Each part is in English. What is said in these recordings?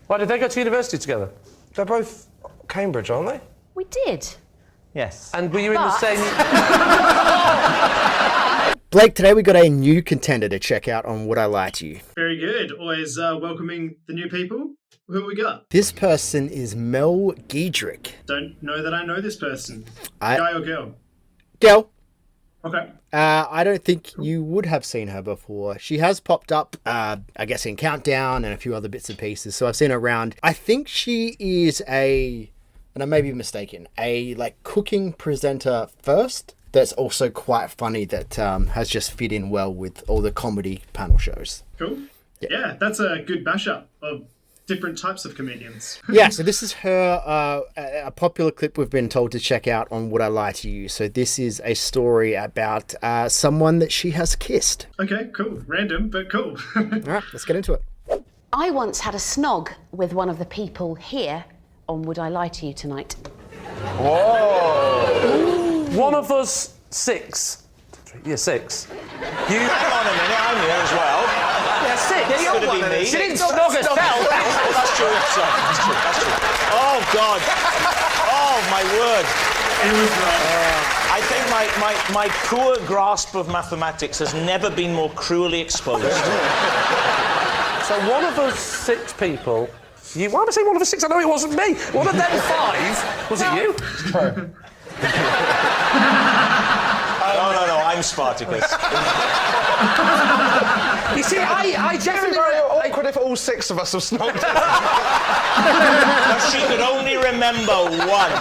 Why did they go to university together? They're both Cambridge, aren't they? We did. Yes. And were you in the same... Blake, today we got a new contender to check out on Would I Lie to You. Very good. Always welcoming the new people. Who have we got? This person is Mel Giedroyc. Don't know that I know this person. Guy or girl? Girl. Okay. I don't think you would have seen her before. She has popped up, I guess, in Countdown and a few other bits and pieces. So I've seen her around. I think she is and I may be mistaken, a cooking presenter first. That's also quite funny that has just fit in well with all the comedy panel shows. Cool. Yeah, that's a good mashup of different types of comedians. Yeah, so this is her, a popular clip we've been told to check out on Would I Lie to You. So this is a story about someone that she has kissed. Okay, cool. Random, but cool. All right, let's get into it. I once had a snog with one of the people here on Would I Lie to You tonight. Whoa! One of us 6. Yeah, 6. You... Hang on a minute, I'm here as well. Yeah, 6. Yeah, you're one of me. She didn't snog herself. That's true. Oh, God. Oh, my word. It was I think my poor grasp of mathematics has never been more cruelly exposed. So one of us 6 people... Why am I saying one of us 6? I know it wasn't me. One of them 5. Was it you? True. No, I'm Spartacus. You see, I definitely... Very awkward if all 6 of us have snogged. No, she could only remember one.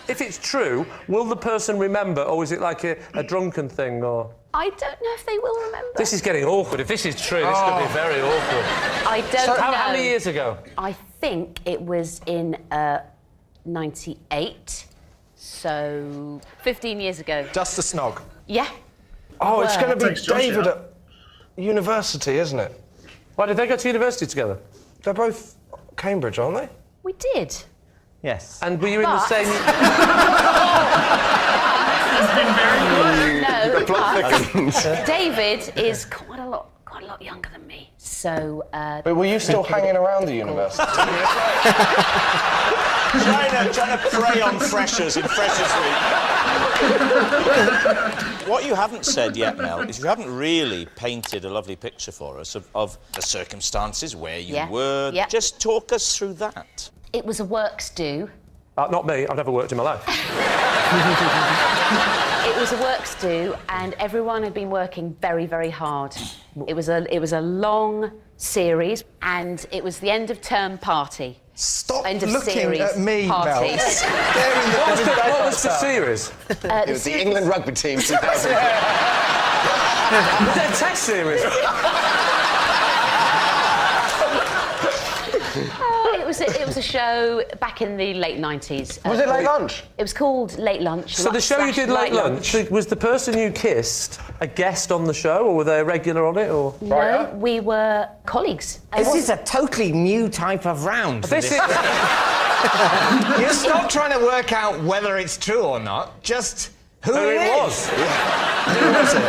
If it's true, will the person remember, or is it like a drunken thing, or...? I don't know if they will remember. This is getting awkward. If this is true, this could be very awkward. I don't know. How many years ago? I think it was in 98, so 15 years ago. Just a snog. Yeah. Oh, it's going to be Thanks, Josh, David yeah. at university, isn't it? Why did they go to university together? They're both Cambridge, aren't they? We did. Yes. And were you in the same... It's been very good. No, but David is quite a lot younger than me, so... But were you still hanging around the university? trying to prey on freshers in Freshers Week. What you haven't said yet, Mel, is you haven't really painted a lovely picture for us of the circumstances where you were. Yeah. Just talk us through that. It was a works do. not me. I've never worked in my life. It was a works do, and everyone had been working very, very hard. It was a long series, and it was the end of term party. Stop end of looking series at me, party. Mel. What was the series? It was the England rugby team 2000. Was it a test series? It was a show back in the late 90s. Was it Late Lunch? It was called Late Lunch. So the show you did Late Lunch, was the person you kissed a guest on the show, or were they a regular on it, or...? No, we were colleagues. This is a totally new type of round. This is... You stop trying to work out whether it's true or not, just who it was. Who was it?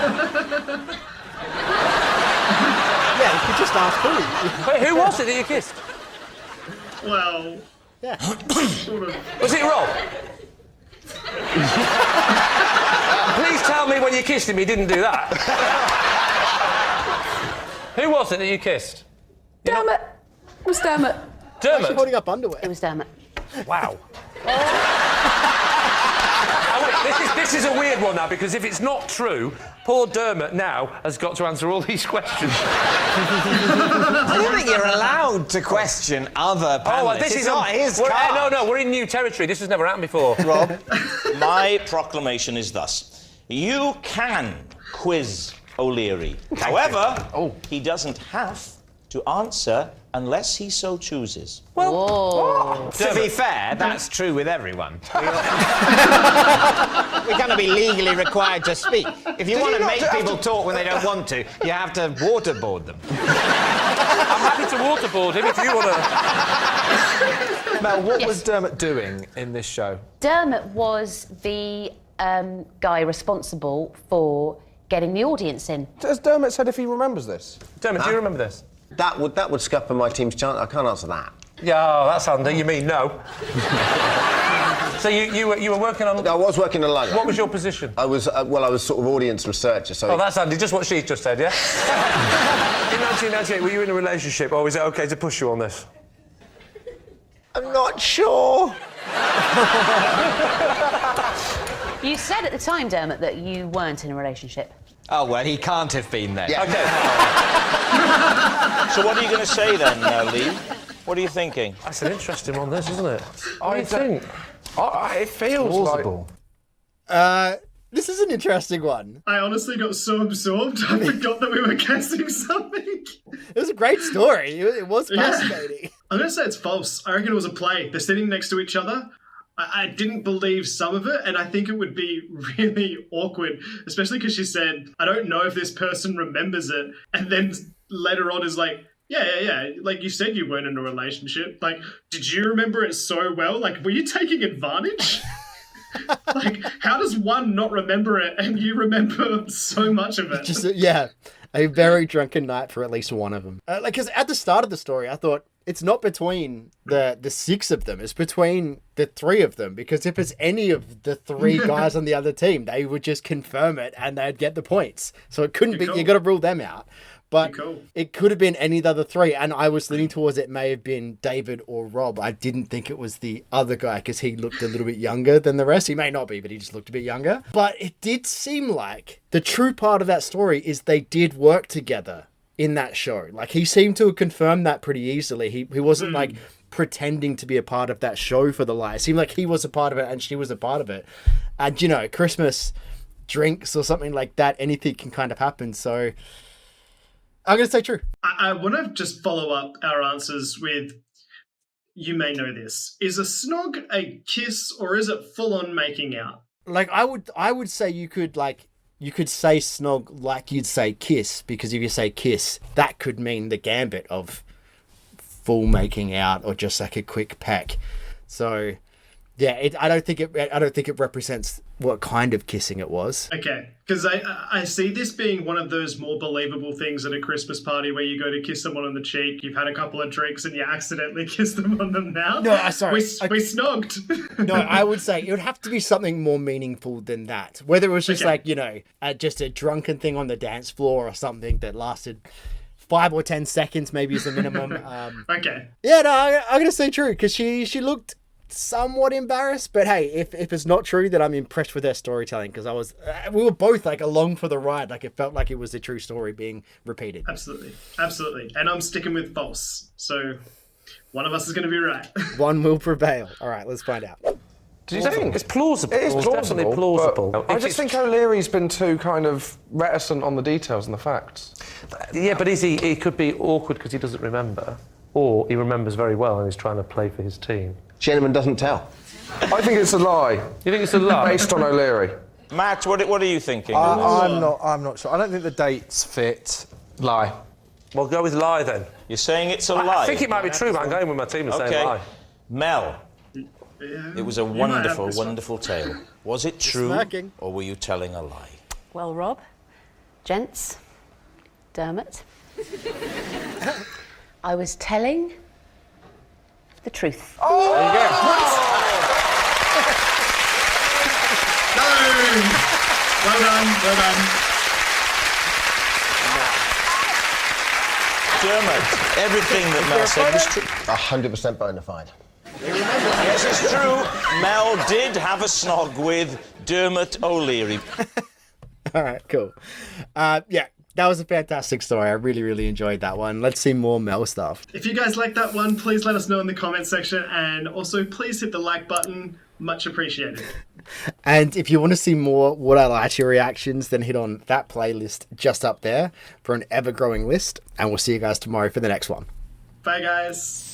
Yeah, you could just ask who. Wait, who was it that you kissed? Well, Yeah. sort of. Was it Rob? Please tell me when you kissed him he didn't do that. Who was it that you kissed? Dermot. It was Dermot. Dermot? She's holding up underwear. It was Dermot. Wow. This is a weird one now, because if it's not true, poor Dermot now has got to answer all these questions. I don't think you're allowed to question other panellists. This is not his car. No, we're in new territory. This has never happened before. Rob? My proclamation is thus. You can quiz O'Leary. However, he doesn't have to answer unless he so chooses. To be fair, that's true with everyone. We're going to be legally required to speak. If you want to make people talk when they don't want to, you have to waterboard them. I'm happy to waterboard him if you want to... Mel, what was Dermot doing in this show? Dermot was the guy responsible for getting the audience in. Has Dermot said if he remembers this? Dermot, do you remember this? That would scupper my team's chance. I can't answer that. Yeah, that's handy. You mean no? So you were working on... I was working on Lego. What was your position? I was sort of audience researcher. So Oh, that's handy. Just what she just said, yeah? In 1998, were you in a relationship, or is it OK to push you on this? I'm not sure. You said at the time, Dermot, that you weren't in a relationship. Oh, well, he can't have been there. Yeah. OK. So what are you going to say then, Lee? What are you thinking? That's an interesting one, this, isn't it? What do you think? It feels Plausible. This is an interesting one. I honestly got so absorbed, I forgot that we were guessing something. It was a great story. It was fascinating. I'm going to say it's false. I reckon it was a play. They're sitting next to each other. I didn't believe some of it, and I think it would be really awkward, especially because she said, I don't know if this person remembers it, and then later on is like, yeah. Like, you said you weren't in a relationship. Like, did you remember it so well? Like, were you taking advantage? Like, how does one not remember it and you remember so much of it? Just, a very drunken night for at least one of them. Because at the start of the story, I thought, it's not between the six of them, it's between the three of them, because if it's any of the three guys on the other team, they would just confirm it and they'd get the points. So it couldn't be, you got to rule them out. But it could have been any of the other three, and I was leaning towards it may have been David or Rob. I didn't think it was the other guy because he looked a little bit younger than the rest. He may not be, but he just looked a bit younger. But it did seem like the true part of that story is they did work together in that show. Like, he seemed to have confirmed that pretty easily. He wasn't like pretending to be a part of that show for the lie. It seemed like he was a part of it and she was a part of it. And, you know, Christmas drinks or something like that, anything can kind of happen. So I'm going to say true. I want to just follow up our answers with, you may know this. Is a snog a kiss or is it full-on making out? Like, I would say you could say snog like you'd say kiss, because if you say kiss, that could mean the gambit of full making out or just like a quick peck. So yeah, I don't think it represents what kind of kissing it was. Okay, because I see this being one of those more believable things at a Christmas party where you go to kiss someone on the cheek, you've had a couple of drinks and you accidentally kiss them on the mouth. No, sorry. We snogged. No, I would say it would have to be something more meaningful than that. Whether it was just like, you know, just a drunken thing on the dance floor or something that lasted 5 or 10 seconds maybe is the minimum. Okay. Yeah, no, I'm going to say true, because she looked somewhat embarrassed, but hey, if it's not true, then I'm impressed with their storytelling, because we were both like along for the ride. Like, it felt like it was a true story being repeated. Absolutely. And I'm sticking with false. So one of us is going to be right. One will prevail. All right, let's find out. Do you think? It's plausible. It is It's plausible. definitely plausible. But I just think O'Leary's been too kind of reticent on the details and the facts. Yeah, but he could be awkward because he doesn't remember, or he remembers very well and he's trying to play for his team. Gentleman doesn't tell. I think it's a lie. You think it's a lie? Based on O'Leary. Matt, what are you thinking? I'm not sure. I don't think the dates fit. Lie. Well, go with lie then. You're saying it's a lie? I think it might be true, but I'm going with my team and saying lie. Mel, it was a wonderful, wonderful tale. Was it true, smacking. or were you telling a lie? Well, Rob, gents, Dermot, I was telling the truth. Oh! There you go. Well done. Dermot, everything that Mel said was true. 100% bona fide. Yes, it's true. Mel did have a snog with Dermot O'Leary. All right, cool. Yeah, that was a fantastic story. I really, really enjoyed that one. Let's see more Mel stuff. If you guys like that one, please let us know in the comment section, and also please hit the like button. Much appreciated. And if you want to see more Would I Lie to reactions, then hit on that playlist just up there for an ever-growing list. And we'll see you guys tomorrow for the next one. Bye, guys.